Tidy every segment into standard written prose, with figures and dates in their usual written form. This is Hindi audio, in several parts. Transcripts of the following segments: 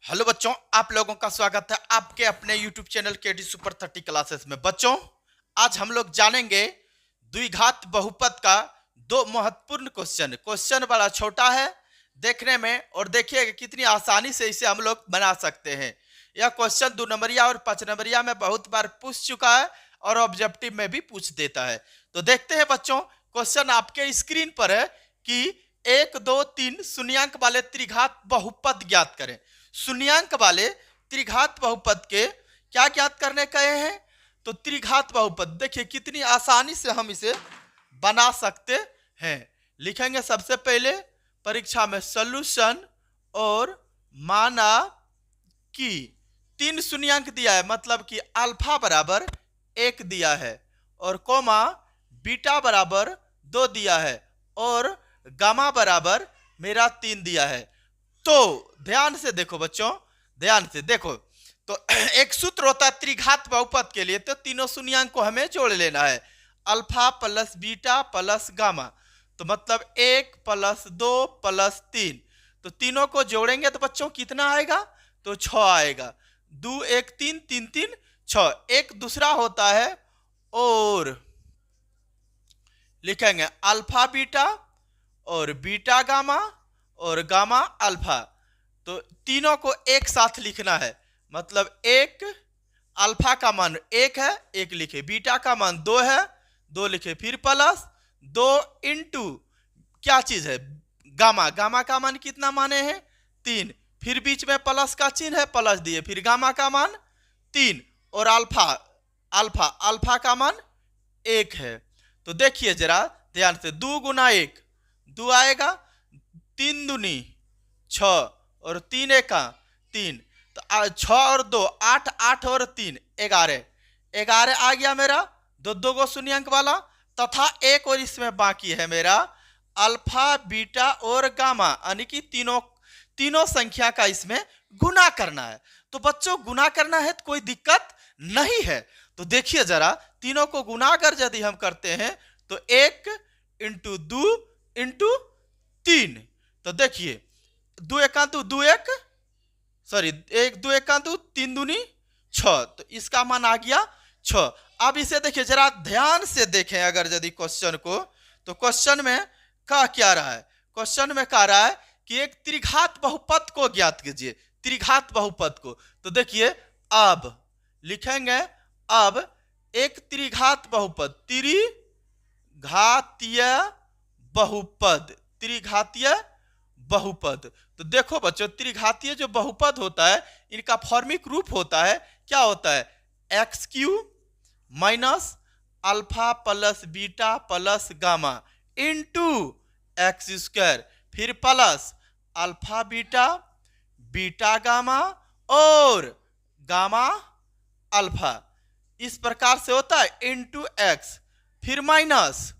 हेलो बच्चों, आप लोगों का स्वागत है आपके अपने YouTube channel KD super 30 classes में। बच्चों, आज हम लोग जानेंगे द्विघात बहुपद का दो महत्वपूर्ण क्वेश्चन। क्वेश्चन बड़ा छोटा है देखने में, और देखिएगा कितनी आसानी से इसे हम लोग बना सकते हैं। यह क्वेश्चन 2 नंबरिया और 5 नंबरिया में बहुत बार पूछ चुका है और ऑब्जेक्टिव में भी पूछ देता है। तो देखते हैं बच्चों, क्वेश्चन आपके स्क्रीन पर है कि 1, 2, 3 शून्यांक वाले त्रिघात बहुपद ज्ञात करें। शून्यांक वाले त्रिघात बहुपद के क्या ज्ञात करने कहे हैं? तो त्रिघात बहुपद देखिए कितनी आसानी से हम इसे बना सकते हैं। लिखेंगे सबसे पहले परीक्षा में सॉल्यूशन, और माना कि 3 शून्यांक दिया है, मतलब कि अल्फा बराबर 1 दिया है, और कोमा बीटा बराबर 2 दिया है, और गामा बराबर मेरा 3 दिया है। तो ध्यान से देखो बच्चों, ध्यान से देखो। तो एक सूत्र होता है त्रिघात बहुपद के लिए, तो तीनों शून्यांक को हमें जोड़ लेना है, alpha plus beta plus gamma. तो मतलब 1 प्लस 2 प्लस 3, तो तीनों को जोड़ेंगे तो बच्चों कितना आएगा? तो 6 आएगा। 2 1 3 3 3 6। एक दूसरा होता है और लिखेंगे अल्फा बीटा और बीटा गामा और गामा अल्फा। तो तीनों को एक साथ लिखना है, मतलब एक अल्फा का मान 1 है, 1 लिखे, बीटा का मान 2 है, 2 लिखे, फिर प्लस 2 इंटू क्या चीज है? गामा। गामा का मान कितना माने हैं? 3, फिर बीच में प्लस का चिन्ह है, प्लस दिए, फिर गामा का मान 3, और अल्फा अल्फा अल्फा का मान 1 है। तो देखिए जरा ध्यान से, 2 गुना 1 2 आएगा, 3 दूनी 6, और 3 एका 3, तो 6 और 2 8, 8 और 3 11 11 आ गया मेरा दो गो शून्यांक वाला, तथा एक और इसमें बाकी है मेरा अल्फा बीटा और गामा, यानी कि तीनों संख्या का इसमें गुना करना है। तो बच्चों गुना करना है तो कोई दिक्कत नहीं है। तो देखिए जरा, तीनों को गुना अगर यदि हम करते हैं तो 1 इंटू 2 इंटू 3, तो देखिए 2 एका 2 2 1 सॉरी 1 2 एका 2 3 दूनी 6, तो इसका मान आ गया 6। अब इसे देखिए जरा ध्यान से देखें अगर यदि क्वेश्चन को, तो क्वेश्चन में कह क्या रहा है? क्वेश्चन में कह रहा है कि एक त्रिघात बहुपद को ज्ञात कीजिए, त्रिघात बहुपद को। तो देखिए अब लिखेंगे, अब एक त्रिघात बहुपद, त्रिघातीय बहुपद, त्रिघातीय बहुपद। तो देखो बच्चों, त्रिघातीय जो बहुपद होता है इनका फॉर्मिक रूप होता है, क्या होता है? X cube minus alpha plus beta plus gamma into x square, फिर plus alpha beta beta gamma और गामा अल्फा, इस प्रकार से होता है, इंटू एक्स, फिर माइनस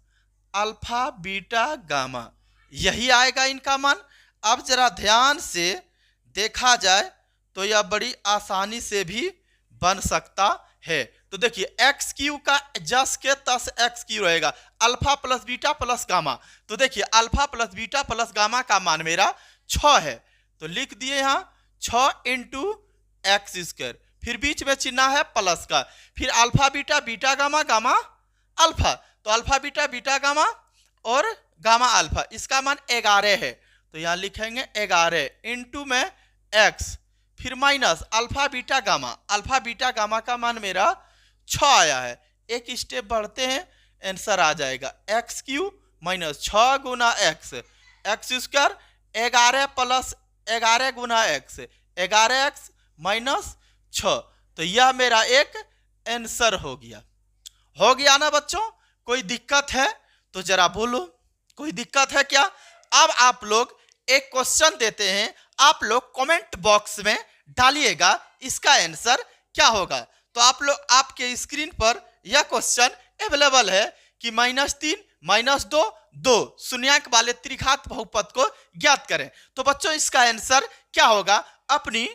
अल्फा बीटा गामा, यही आएगा इनका मान। अब जरा ध्यान से देखा जाए तो यह बड़ी आसानी से भी बन सकता है। तो देखिए एक्स क्यू का जस के तस एक्स क्यू रहेगा, alpha plus beta plus gamma. तो देखिए alpha plus beta plus gamma का मान मेरा 6 है, तो लिख दिए यहाँ 6 इंटू एक्स स्क्वायर, फिर बीच में चिन्ह है प्लस का, फिर alpha beta beta gamma gamma alpha, तो अल्फा बीटा बीटा गामा और गामा अल्फा, इसका मान 11 है। तो यहां लिखेंगे 11 इंटू में एक्स, फिर minus alpha beta gamma, alpha beta gamma का मान मेरा 6 आया है। एक स्टेप बढ़ते हैं, आंसर आ जाएगा एक्स क्यू माइनस 6 गुना एक्स, एक्स स्क्वायर 11 प्लस 11 गुना एक्स, 11 एक्स माइनस 6। तो यह मेरा एक आंसर हो गया ना बच्चों? कोई दिक्कत है तो जरा बोलो, कोई दिक्कत है क्या? अब आप लोग एक क्वेश्चन देते हैं, आप लोग कमेंट बॉक्स में डालिएगा इसका आंसर क्या होगा। तो आप लोग, आपके स्क्रीन पर यह क्वेश्चन अवेलेबल है कि -3 -2 2 शून्यांक वाले त्रिघात बहुपद को ज्ञात करें। तो बच्चों इसका आंसर क्या होगा? अपनी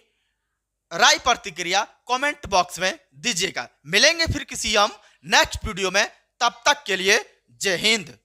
राय प्रतिक्रिया कमेंट बॉक्स में दीजिएगा। मिलेंगे फिर किसी हम नेक्स्ट वीडियो में, तब तक के लिए जय हिंद।